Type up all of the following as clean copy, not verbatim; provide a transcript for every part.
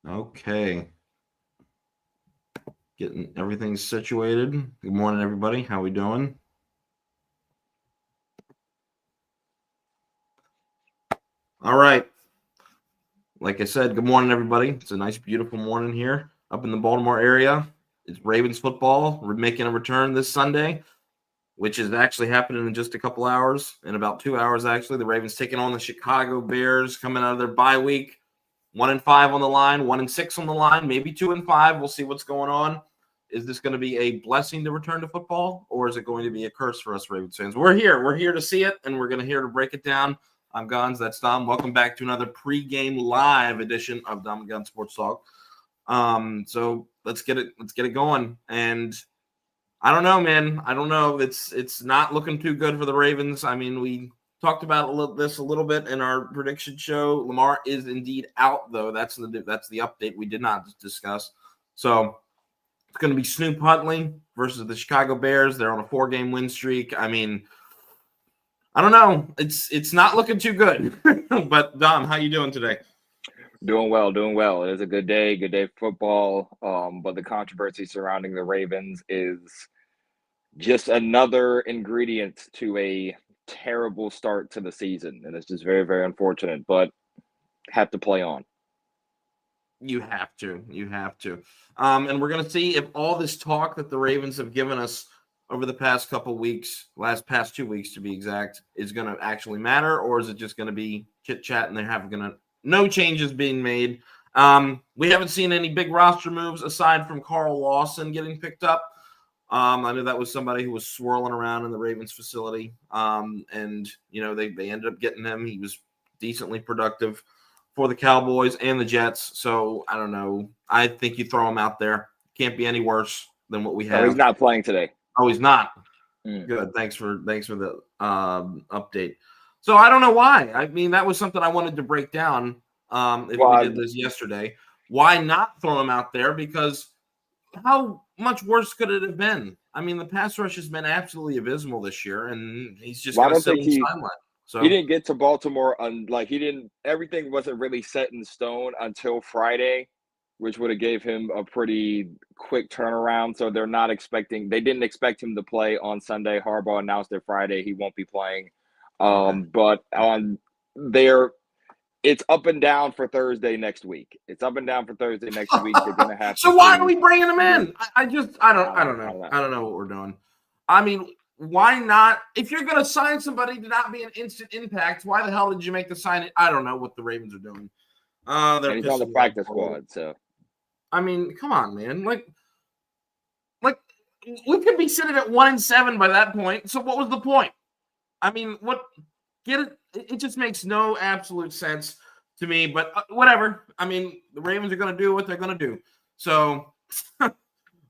Okay. Getting everything situated. Good morning, everybody. How we doing? All right. Like I said, good morning, everybody. It's a nice, beautiful morning here up in the Baltimore area. It's Ravens football. We're making a return this Sunday, which is actually happening in just a couple hours. In about 2 hours, actually. The Ravens taking on the Chicago Bears coming out of their bye week. 1-5 on the line, 1-6 on the line, maybe 2-5. We'll see what's going on. Is this going to be a blessing to return to football, or is it going to be a curse for us Ravens fans? We're here. We're here to see it, and we're going to here to break it down. I'm Gons. That's Dom. Welcome back to another pregame live edition of Dom and Gun Sports Talk. So let's get it going. And I don't know, man. I don't know. It's not looking too good for the Ravens. I mean, we talked about this a little bit in our prediction show. Lamar is indeed out, though. That's the update we did not discuss. So it's going to be Snoop Huntley versus the Chicago Bears. They're on a 4-game win streak. I mean, I don't know. It's not looking too good. But Dom, how you doing today? Doing well. It is a good day for football. But the controversy surrounding the Ravens is just another ingredient to a terrible start to the season. And it's just very, very unfortunate, but have to play on. You have to. And we're going to see if all this talk that the Ravens have given us over the past couple weeks, past 2 weeks to be exact, is going to actually matter, or is it just going to be chit-chat and they're no changes being made. We haven't seen any big roster moves aside from Carl Lawson getting picked up. I know that was somebody who was swirling around in the Ravens facility. And, they ended up getting him. He was decently productive for the Cowboys and the Jets. So, I don't know. I think you throw him out there. Can't be any worse than what we have. Oh, he's not playing today. Oh, he's not. Good. Thanks for the update. So, I don't know why. I mean, that was something I wanted to break down we did this yesterday. Why not throw him out there? Because how much worse could it have been? I mean, the pass rush has been absolutely abysmal this year, and he's just going to sit on the sideline. So he didn't get to Baltimore everything wasn't really set in stone until Friday, which would have gave him a pretty quick turnaround. So they didn't expect him to play on Sunday. Harbaugh announced it Friday he won't be playing. But on it's up and down for Thursday next week. They're going to have. So why are we bringing him in? I don't know. I don't know what we're doing. I mean, why not? If you're going to sign somebody to not be an instant impact, why the hell did you make the sign? I don't know what the Ravens are doing. They're he's on the practice squad, so. I mean, come on, man. Like we could be sitting at 1-7 by that point. So what was the point? I mean, get it? It just makes no absolute sense to me, but whatever. I mean, the Ravens are going to do what they're going to do. So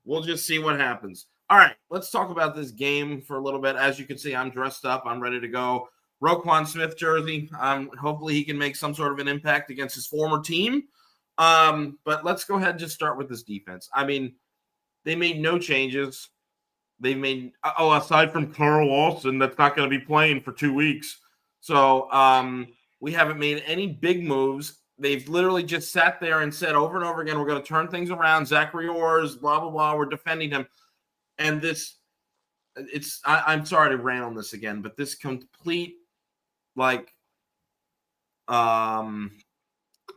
we'll just see what happens. All right, let's talk about this game for a little bit. As you can see, I'm dressed up. I'm ready to go. Roquan Smith jersey. Hopefully he can make some sort of an impact against his former team. But let's go ahead and just start with this defense. I mean, they made no changes. Aside from Carl Lawson, that's not going to be playing for 2 weeks. So we haven't made any big moves. They've literally just sat there and said over and over again, we're going to turn things around. Zachary Orr's, blah, blah, blah. We're defending him. And I'm sorry to rant on this again, but this complete,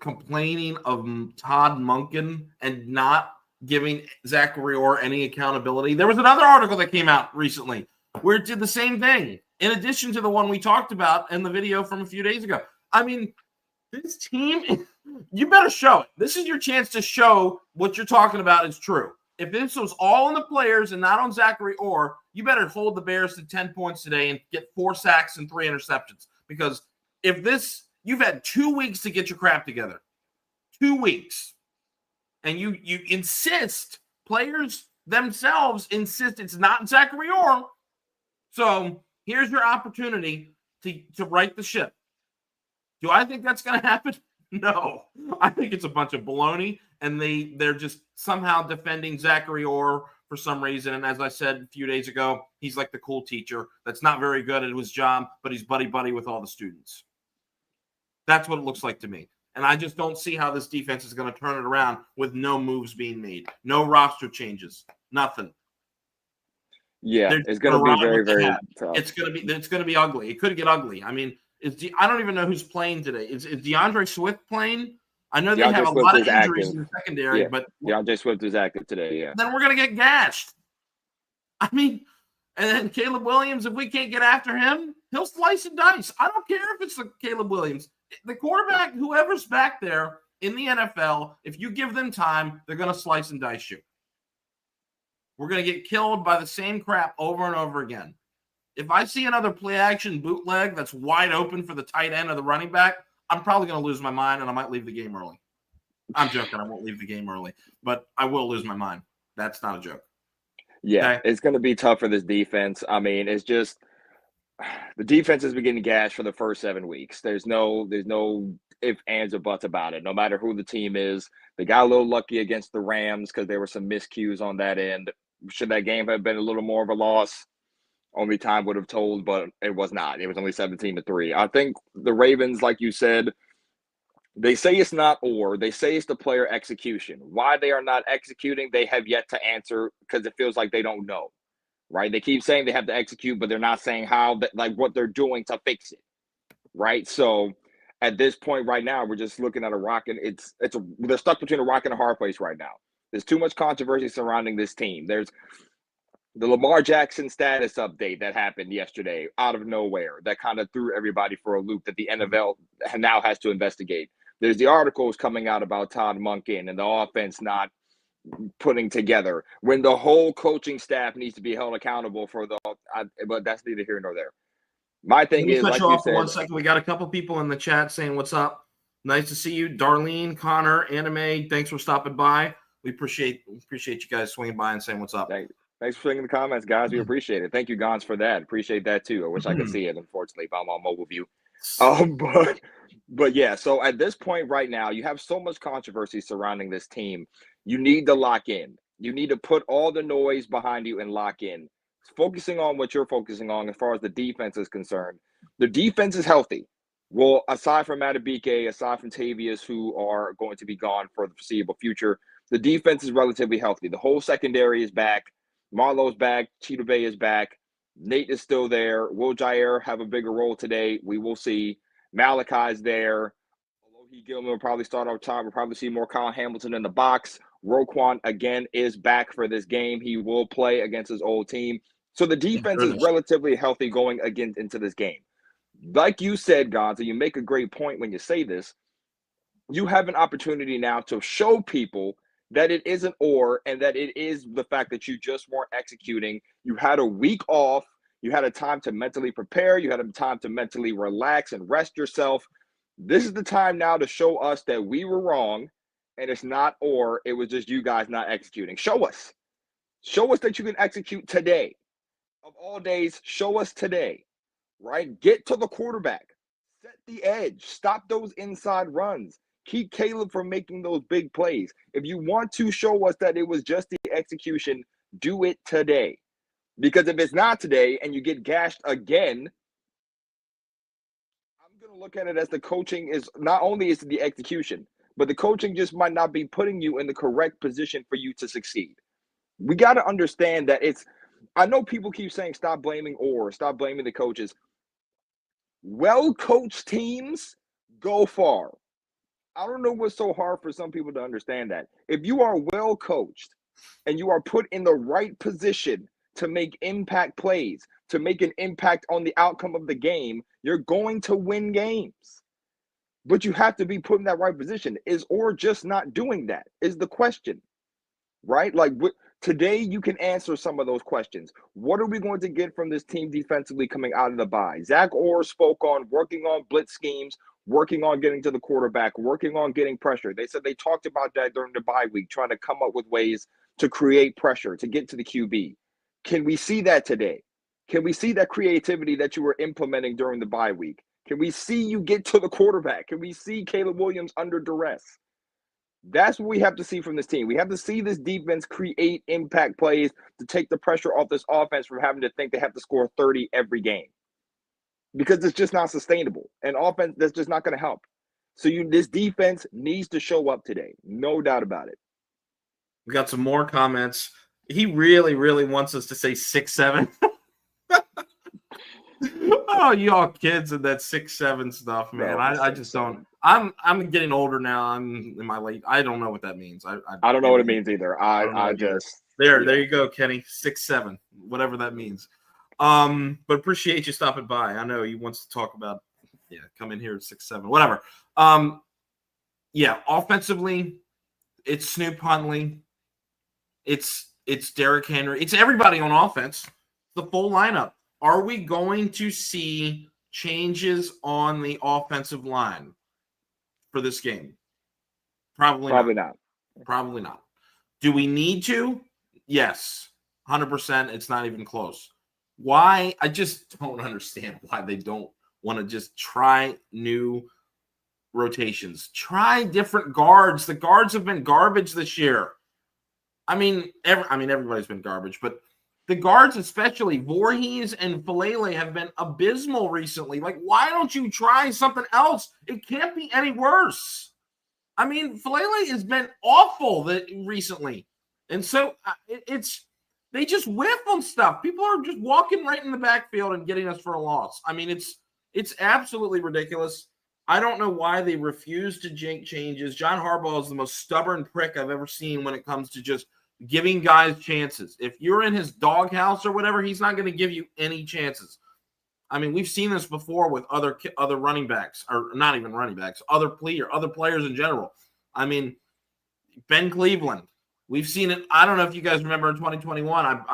complaining of Todd Monken and not giving Zachary Orr any accountability. There was another article that came out recently where it did the same thing, in addition to the one we talked about in the video from a few days ago. I mean, this team, you better show it. This is your chance to show what you're talking about is true. If this was all on the players and not on Zachary Orr, you better hold the Bears to 10 points today and get 4 sacks and 3 interceptions. Because you've had 2 weeks to get your crap together. 2 weeks. And you insist, players themselves insist it's not Zachary Orr. So here's your opportunity to right the ship. Do I think that's going to happen? No. I think it's a bunch of baloney, and they're just somehow defending Zachary Orr for some reason. And as I said a few days ago, he's like the cool teacher that's not very good at his job, but he's buddy-buddy with all the students. That's what it looks like to me. And I just don't see how this defense is going to turn it around with no moves being made, no roster changes, nothing. Yeah, They're it's going to be very, very tough. It's going to be ugly. It could get ugly. I mean, I don't even know who's playing today. Is DeAndre Swift playing? I know they have a lot of injuries in the secondary, but DeAndre Swift is active today. Yeah. Then we're going to get gashed. I mean, and then Caleb Williams, if we can't get after him, he'll slice and dice. I don't care if it's the Caleb Williams. The quarterback, whoever's back there in the NFL, if you give them time, they're going to slice and dice you. We're going to get killed by the same crap over and over again. If I see another play-action bootleg that's wide open for the tight end or the running back, I'm probably going to lose my mind, and I might leave the game early. I'm joking. I won't leave the game early, but I will lose my mind. That's not a joke. Yeah, okay? It's going to be tough for this defense. I mean, it's just the defense has been getting gashed for the first 7 weeks. There's no ifs, ands, or buts about it. No matter who the team is, they got a little lucky against the Rams because there were some miscues on that end. Should that game have been a little more of a loss? Only time would have told, but it was not. It was only 17-3. I think the Ravens, like you said, they say it's not or. They say it's the player execution. Why they are not executing, they have yet to answer because it feels like they don't know, right? They keep saying they have to execute, but they're not saying how, like what they're doing to fix it, right? So at this point right now, we're just looking at a rock, and they're stuck between a rock and a hard place right now. There's too much controversy surrounding this team. There's the Lamar Jackson status update that happened yesterday out of nowhere that kind of threw everybody for a loop that the NFL now has to investigate. There's the articles coming out about Todd Monken and the offense not putting together when the whole coaching staff needs to be held accountable for but that's neither here nor there. My thing is, like you said, 1 second. We got a couple people in the chat saying, "What's up? Nice to see you, Darlene, Connor, Anime. Thanks for stopping by. We appreciate you guys swinging by and saying what's up." Thanks for swinging the comments, guys. We appreciate it. Thank you, Gons, for that. Appreciate that too. I wish I could see it, unfortunately, if I'm on mobile view. But yeah. So at this point right now, you have so much controversy surrounding this team. You need to lock in. You need to put all the noise behind you and lock in. Focusing on what you're focusing on as far as the defense is concerned. The defense is healthy. Well, aside from Matabike, aside from Tavius, who are going to be gone for the foreseeable future, the defense is relatively healthy. The whole secondary is back. Marlowe's back. Cheetah Bay is back. Nate is still there. Will Jair have a bigger role today? We will see. Malachi's there. Alohi Gilman will probably start off top. We'll probably see more Kyle Hamilton in the box. Roquan, again, is back for this game. He will play against his old team. So the defense is relatively healthy going again into this game. Like you said, Gonza, you make a great point when you say this. You have an opportunity now to show people that it isn't or, and that it is the fact that you just weren't executing. You had a week off. You had a time to mentally prepare. You had a time to mentally relax and rest yourself. This is the time now to show us that we were wrong, and it's not or, it was just you guys not executing. Show us. Show us that you can execute today. Of all days, show us today, right? Get to the quarterback. Set the edge. Stop those inside runs. Keep Caleb from making those big plays. If you want to show us that it was just the execution, do it today. Because if it's not today and you get gashed again, I'm going to look at it as the coaching is not only is the execution, but the coaching just might not be putting you in the correct position for you to succeed. We got to understand that I know people keep saying stop blaming the coaches. Well-coached teams go far. I don't know what's so hard for some people to understand that. If you are well coached and you are put in the right position to make impact plays, to make an impact on the outcome of the game, you're going to win games. But you have to be put in that right position. Is or just not doing that is the question, right? Like today you can answer some of those questions. What are we going to get from this team defensively coming out of the bye? Zach Orr spoke on working on blitz schemes, working on getting to the quarterback, working on getting pressure. They said they talked about that during the bye week, trying to come up with ways to create pressure, to get to the QB. Can we see that today? Can we see that creativity that you were implementing during the bye week? Can we see you get to the quarterback? Can we see Caleb Williams under duress? That's what we have to see from this team. We have to see this defense create impact plays to take the pressure off this offense from having to think they have to score 30 every game. Because it's just not sustainable. And offense, that's just not going to help. So this defense needs to show up today. No doubt about it. We got some more comments. He really, really wants us to say 6'7". Oh, y'all kids and that 6'7" stuff, man. No, I just don't. I'm getting older now. I'm in my late. I don't know what that means. I don't know what it means either. I just there you go, Kenny. 6'7", whatever that means. But appreciate you stopping by. I know he wants to talk about come in here at 6'7", whatever. Offensively, it's Snoop Huntley. It's Derrick Henry. It's everybody on offense. The full lineup. Are we going to see changes on the offensive line for this game? Probably not. Probably not. Do we need to? Yes. 100%. It's not even close. Why? I just don't understand why they don't want to just try new rotations. Try different guards. The guards have been garbage this year. Everybody's been garbage, but the guards, especially Voorhees and Falele, have been abysmal recently. Like, why don't you try something else? It can't be any worse. Falele has been awful recently. And so they just whiff on stuff. People are just walking right in the backfield and getting us for a loss. It's absolutely ridiculous. I don't know why they refuse to make changes. John Harbaugh is the most stubborn prick I've ever seen when it comes to just giving guys chances. If you're in his doghouse or whatever, he's not going to give you any chances. We've seen this before with other running backs, or not even running backs, other players in general. Ben Cleveland, we've seen it. I don't know if you guys remember in 2021.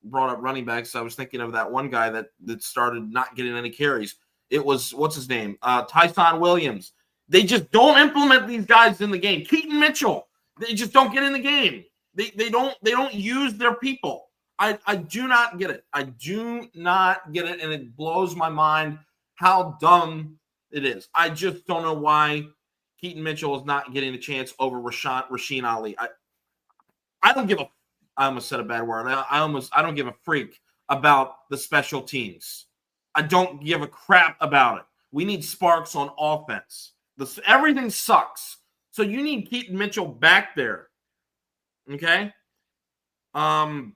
Brought up running backs. I was thinking of that one guy that started not getting any carries. It was, what's his name? Tyson Williams. They just don't implement these guys in the game. Keaton Mitchell. They just don't get in the game. They don't use their people. I do not get it. I do not get it, and it blows my mind how dumb it is. I just don't know why Keaton Mitchell is not getting a chance over Rasheen Ali. I don't give a. I almost said a bad word. I don't give a freak about the special teams. I don't give a crap about it. We need sparks on offense. Everything sucks. So you need Keaton Mitchell back there. Okay? Because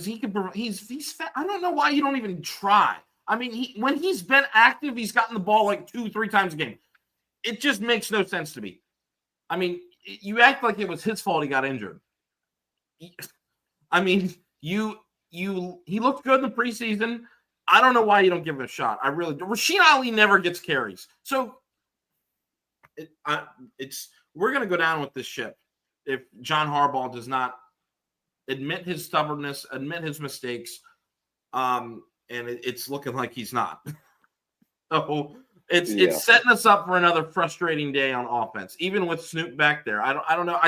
he can. He's fat. I don't know why you don't even try. When he's been active, he's gotten the ball like 2-3 times a game. It just makes no sense to me. You act like it was his fault he got injured. He looked good in the preseason. I don't know why you don't give him a shot. I really do. Rasheen Ali never gets carries. So we're going to go down with this ship if John Harbaugh does not admit his stubbornness, admit his mistakes, and it's looking like he's not. So it's setting us up for another frustrating day on offense, even with Snoop back there. I don't know.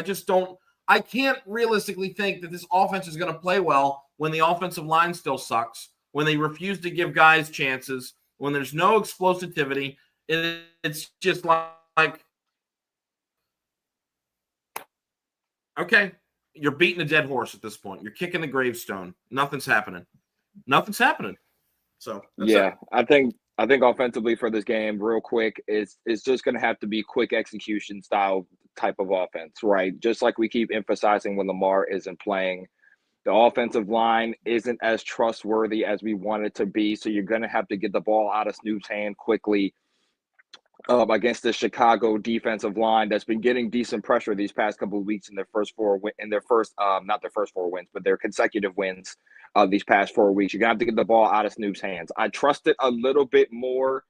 I can't realistically think that this offense is going to play well when the offensive line still sucks, when they refuse to give guys chances, when there's no explosivity. It's just like, okay, you're beating a dead horse at this point. You're kicking the gravestone. Nothing's happening. So I think offensively for this game, real quick, it's just going to have to be quick execution style type of offense, right? Just like we keep emphasizing when Lamar isn't playing. The offensive line isn't as trustworthy as we want it to be, so you're going to have to get the ball out of Snoop's hand quickly against the Chicago defensive line that's been getting decent pressure these past couple of weeks in their not their first 4 wins, but their consecutive wins these past 4 weeks. You're going to have to get the ball out of Snoop's hands. I trust it a little bit more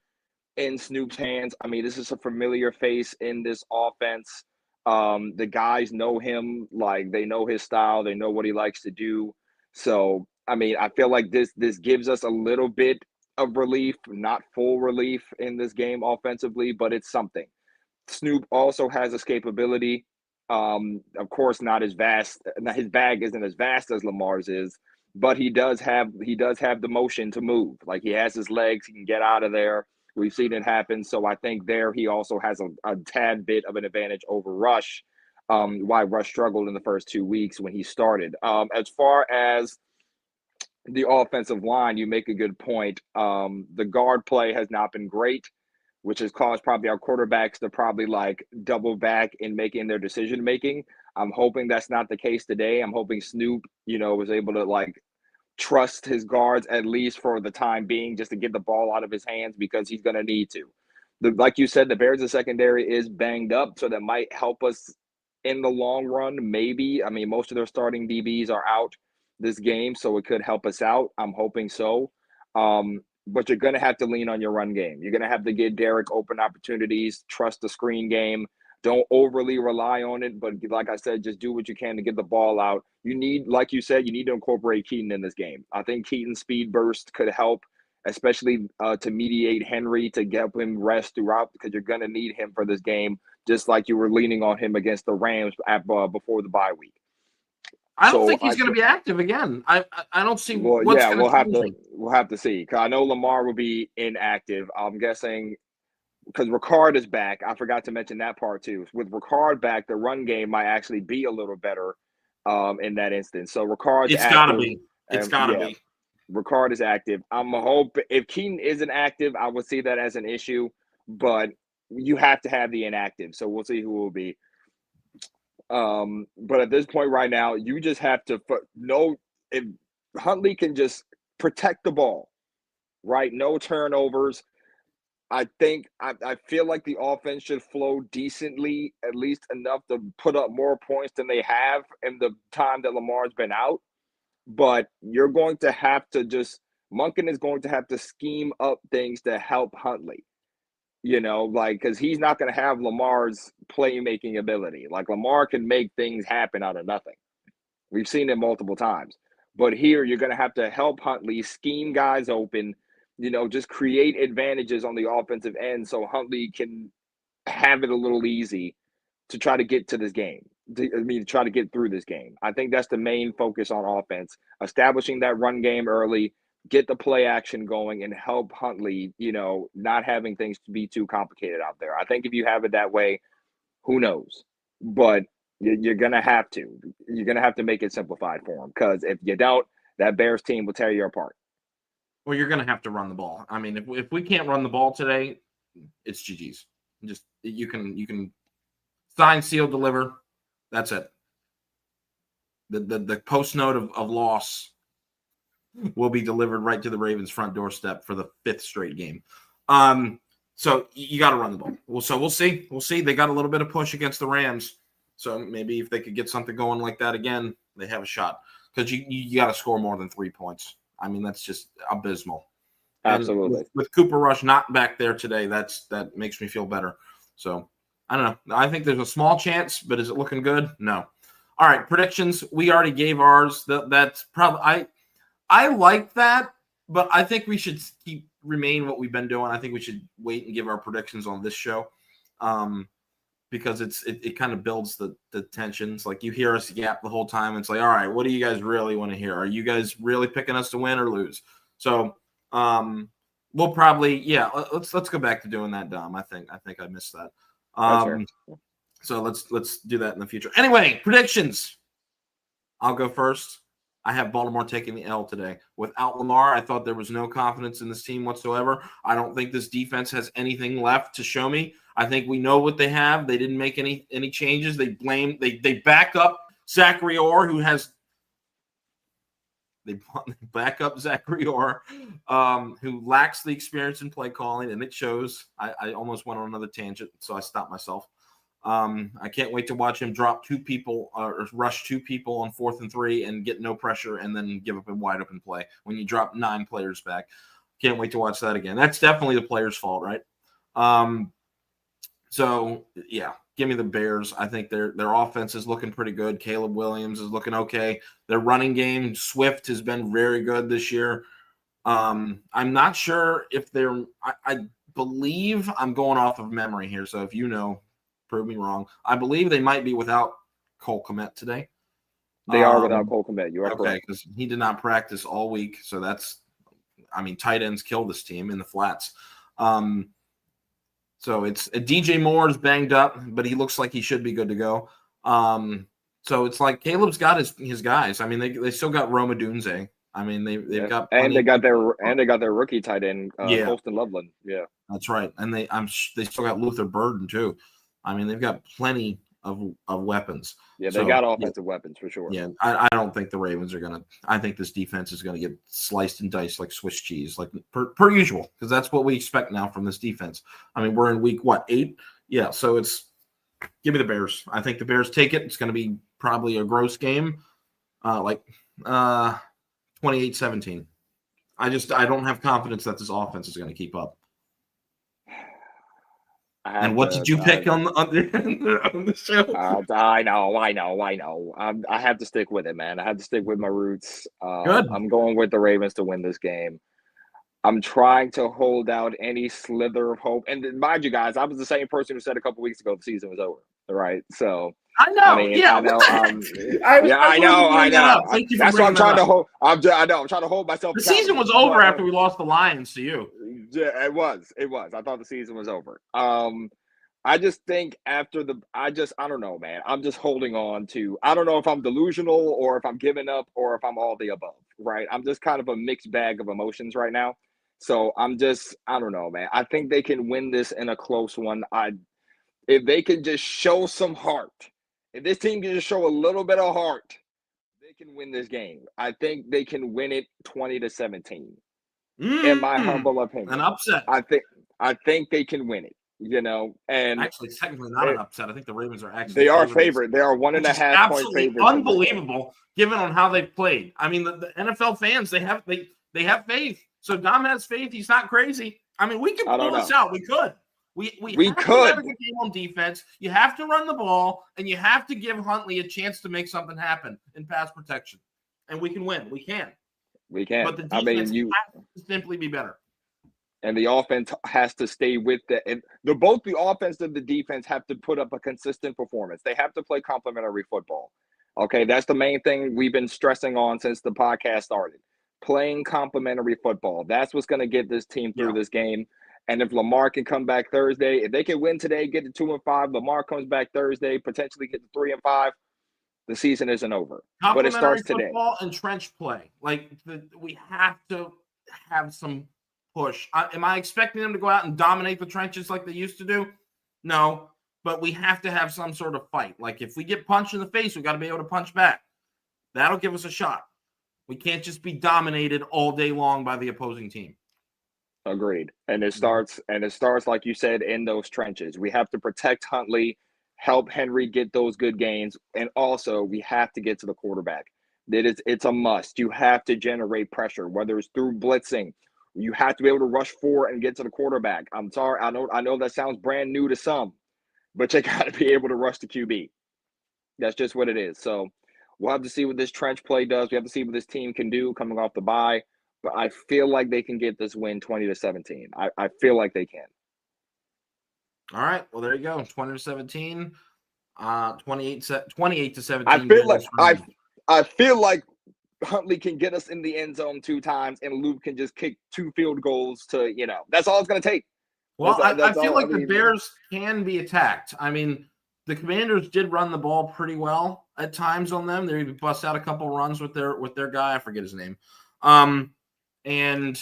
in Snoop's hands. This is a familiar face in this offense. The guys know him, like they know his style, they know what he likes to do. So, I feel like this gives us a little bit of relief, not full relief in this game offensively, but it's something. Snoop also has escapability. Of course, not as vast. His bag isn't as vast as Lamar's is, but he does have the motion to move. Like, he has his legs, he can get out of there. We've seen it happen. So I think there he also has a tad bit of an advantage over Rush. Why Rush struggled in the first 2 weeks when he started. As far as the offensive line, you make a good point. The guard play has not been great. which has caused probably our quarterbacks to probably like double back in making their decision making. I'm hoping that's not the case today. I'm hoping Snoop, was able to like trust his guards at least for the time being, just to get the ball out of his hands, because he's going to need to. Like you said, the Bears' secondary is banged up, so that might help us in the long run. Maybe. I mean, most of their starting DBs are out this game, so it could help us out. I'm hoping so. But you're going to have to lean on your run game. You're going to have to get Derek open opportunities, trust the screen game. Don't overly rely on it, but like I said, just do what you can to get the ball out. You need, like you said, you need to incorporate Keaton in this game. I think Keaton's speed burst could help, especially to mediate Henry, to get him rest throughout, because you're going to need him for this game, just like you were leaning on him against the Rams before the bye week. I don't think he's going to be active again. I don't see Well, what's yeah, going to change. we'll have to see. 'Cause I know Lamar will be inactive. I'm guessing because Ricard is back. I forgot to mention that part too. With Ricard back, the run game might actually be a little better in that instance. So Ricard's It's active. Got to be. It's got to be. Ricard is active. I'm hoping if Keaton isn't active, I would see that as an issue. But you have to have the inactive. So we'll see who will be. But at this point right now, you just have to know if Huntley can just protect the ball, right? No turnovers. I think I feel like the offense should flow decently, at least enough to put up more points than they have in the time that Lamar's been out. But you're going to have to Monken is going to have to scheme up things to help Huntley. Because he's not going to have Lamar's playmaking ability. Like, Lamar can make things happen out of nothing. We've seen it multiple times. But here, you're going to have to help Huntley scheme guys open, just create advantages on the offensive end so Huntley can have it a little easy to try to get to this game. To try to get through this game. I think that's the main focus on offense, establishing that run game early, get the play action going, and help Huntley, not having things to be too complicated out there. I think if you have it that way, who knows? But you're going to have to. You're going to have to make it simplified for him, because if you don't, that Bears team will tear you apart. Well, you're going to have to run the ball. I mean, if we can't run the ball today, it's GG's. Just you can sign, seal, deliver. That's it. The post note of loss will be delivered right to the Ravens' front doorstep for the 5th straight game. So you got to run the ball. We'll see. We'll see. They got a little bit of push against the Rams. So maybe if they could get something going like that again, they have a shot. Because you got to score more than 3 points. I mean, that's just abysmal. Absolutely. With Cooper Rush not back there today, that makes me feel better. So I don't know. I think there's a small chance, but is it looking good? No. All right, predictions. We already gave ours. That's probably I like that, but I think we should remain what we've been doing. I think we should wait and give our predictions on this show, because it kind of builds the tensions. Like, you hear us yap the whole time. It's like, all right, what do you guys really want to hear? Are you guys really picking us to win or lose? So we'll probably let's go back to doing that, Dom. I think I missed that. So let's do that in the future. Anyway, predictions. I'll go first. I have Baltimore taking the L today. Without Lamar, I thought there was no confidence in this team whatsoever. I don't think this defense has anything left to show me. I think we know what they have. They didn't make any changes. They back up Zachary Orr, who has they back up Zachary Orr, who lacks the experience in play calling, and it shows. I almost went on another tangent, so I stopped myself. I can't wait to watch him drop 2 people or rush 2 people on 4th and 3 and get no pressure and then give up a wide open play when you drop 9 players back. Can't wait to watch that again. That's definitely the players' fault, right? So yeah, give me the Bears. I think their offense is looking pretty good. Caleb Williams is looking okay. Their running game, Swift, has been very good this year. I'm not sure if they're I believe I'm going off of memory here, so if you know, prove me wrong. I believe they might be without Cole Kmet today. They are without Cole Kmet. You are correct. Because he did not practice all week. So tight ends kill this team in the flats. So it's DJ Moore's banged up, but he looks like he should be good to go. So it's like Caleb's got his guys. I mean, they still got Roma Dunze. I mean, they've got and plenty. they got their rookie tight end, Colston Loveland. Yeah, that's right. And they still got Luther Burden too. I mean, they've got plenty of weapons. Yeah, they got offensive weapons for sure. Yeah, I don't think the Ravens are gonna. I think this defense is gonna get sliced and diced like Swiss cheese, like per usual, because that's what we expect now from this defense. I mean, we're in week 8? Yeah, so it's give me the Bears. I think the Bears take it. It's going to be probably a gross game, like 28-17. I don't have confidence that this offense is going to keep up. And what did you pick on the show? I know. I have to stick with it, man. I have to stick with my roots. Good. I'm going with the Ravens to win this game. I'm trying to hold out any slither of hope. And mind you, guys, I was the same person who said a couple weeks ago the season was over. Right? So I know. I mean, I know. I know. That's what I'm trying to hold. I'm trying to hold myself. The season was over after we lost the Lions to you. Yeah, it was. I thought the season was over. I just think after I don't know, man. I'm just holding on to. I don't know if I'm delusional or if I'm giving up or if I'm all the above. Right? I'm just kind of a mixed bag of emotions right now. So I don't know, man. I think they can win this in a close one. If they can just show some heart, if this team can just show a little bit of heart, they can win this game. I think they can win it 20-17. In my humble opinion, an upset. I think they can win it. And actually, technically not an upset. I think the Ravens are actually they are favorite. They are 1.5 point favorite. Unbelievable, given on how they've played. I mean, the NFL fans they have faith. So Dom has faith. He's not crazy. I mean, we can pull this out. We could. We could have a good game on defense. You have to run the ball, and you have to give Huntley a chance to make something happen in pass protection, and we can win. We can. But the defense has to simply be better. And the offense has to stay with that. And both the offense and the defense have to put up a consistent performance. They have to play complementary football. Okay, that's the main thing we've been stressing on since the podcast started. Playing complementary football. That's what's going to get this team through this game. And if Lamar can come back Thursday, if they can win today, get to 2-5, Lamar comes back Thursday, potentially get to 3-5, the season isn't over. But it starts today. Football and trench play. We have to have some push. Am I expecting them to go out and dominate the trenches like they used to do? No, but we have to have some sort of fight. Like if we get punched in the face, we got to be able to punch back. That'll give us a shot. We can't just be dominated all day long by the opposing team. Agreed. And it starts like you said in those trenches. We have to protect Huntley, help Henry get those good gains, and also we have to get to the quarterback. It's a must. You have to generate pressure, whether it's through blitzing. You have to be able to rush forward and get to the quarterback. I'm sorry, I know that sounds brand new to some, but you got to be able to rush the QB. That's just what it is. So we'll have to see what this trench play does. We have to see what this team can do coming off the bye. But I feel like they can get this win 20-17. I feel like they can. All right. Well, there you go. 20-17. 28-17. I feel like Huntley can get us in the end zone 2 times, and Luke can just kick 2 field goals to, that's all it's going to take. Well, I feel like the Bears can be attacked. I mean, the Commanders did run the ball pretty well at times on them. They bust out a couple runs with their guy. I forget his name. And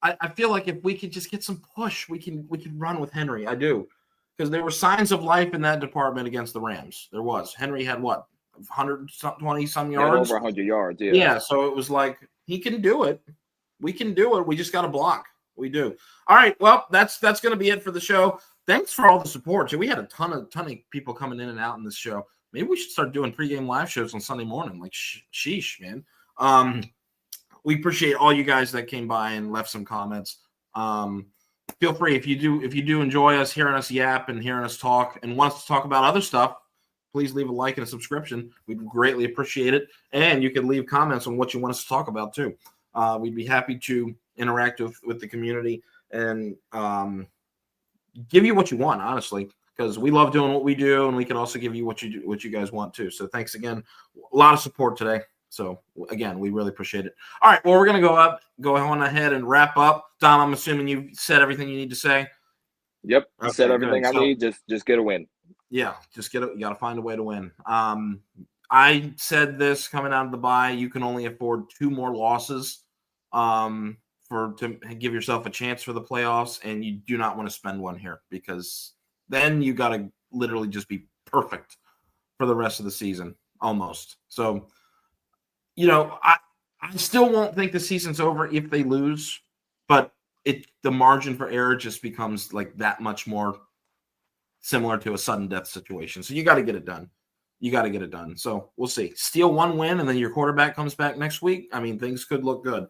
I feel like if we could just get some push, we can run with Henry. I do, because there were signs of life in that department against the Rams. There was. Henry had 120 some yards, over 100 yards. Yeah. So it was like he can do it. We can do it. We just got to block. We do. All right. Well, that's going to be it for the show. Thanks for all the support. We had a ton of people coming in and out in this show. Maybe we should start doing pregame live shows on Sunday morning. Like sheesh, man. We appreciate all you guys that came by and left some comments. Feel free if you do enjoy us, hearing us yap and hearing us talk, and want us to talk about other stuff, please leave a like and a subscription. We'd greatly appreciate it. And you can leave comments on what you want us to talk about too. We'd be happy to interact with the community and give you what you want, honestly, because we love doing what we do, and we can also give you what you guys want too. So thanks again. A lot of support today. So again, we really appreciate it. All right, well, we're gonna go on ahead and wrap up. Dom, I'm assuming you said everything you need to say. Yep, I said everything I need. Just get a win. Yeah, just you got to find a way to win. I said this coming out of the bye, you can only afford 2 more losses to give yourself a chance for the playoffs, and you do not want to spend one here because then you got to literally just be perfect for the rest of the season, almost. So, I still won't think the season's over if they lose, but the margin for error just becomes like that much more similar to a sudden death situation. So you got to get it done. So we'll see. Steal 1 win, and then your quarterback comes back next week. I mean, things could look good.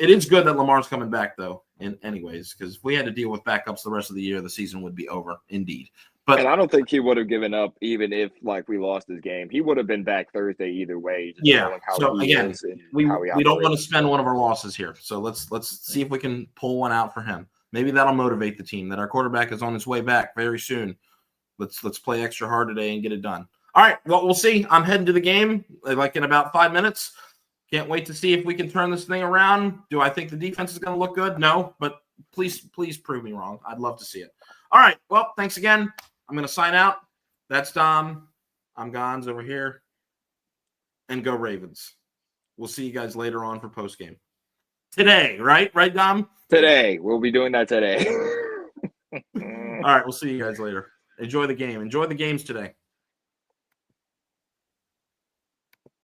It is good that Lamar's coming back, though, anyways, because if we had to deal with backups the rest of the year, the season would be over, indeed. And I don't think he would have given up even if, like, we lost his game. He would have been back Thursday either way, just knowing how so he again, is and we how he don't want to operates. spend one of our losses here. So let's see if we can pull one out for him. Maybe that'll motivate the team that our quarterback is on his way back very soon. Let's play extra hard today and get it done. All right, well, we'll see. I'm heading to the game like in about 5 minutes. Can't wait to see if we can turn this thing around. Do I think the defense is going to look good? No, but please prove me wrong. I'd love to see it. All right, well, thanks again. I'm going to sign out. That's Dom. I'm Gonz over here. And go Ravens. We'll see you guys later on for postgame. Today, right? Right, Dom? Today. We'll be doing that today. All right, we'll see you guys later. Enjoy the game. Enjoy the games today.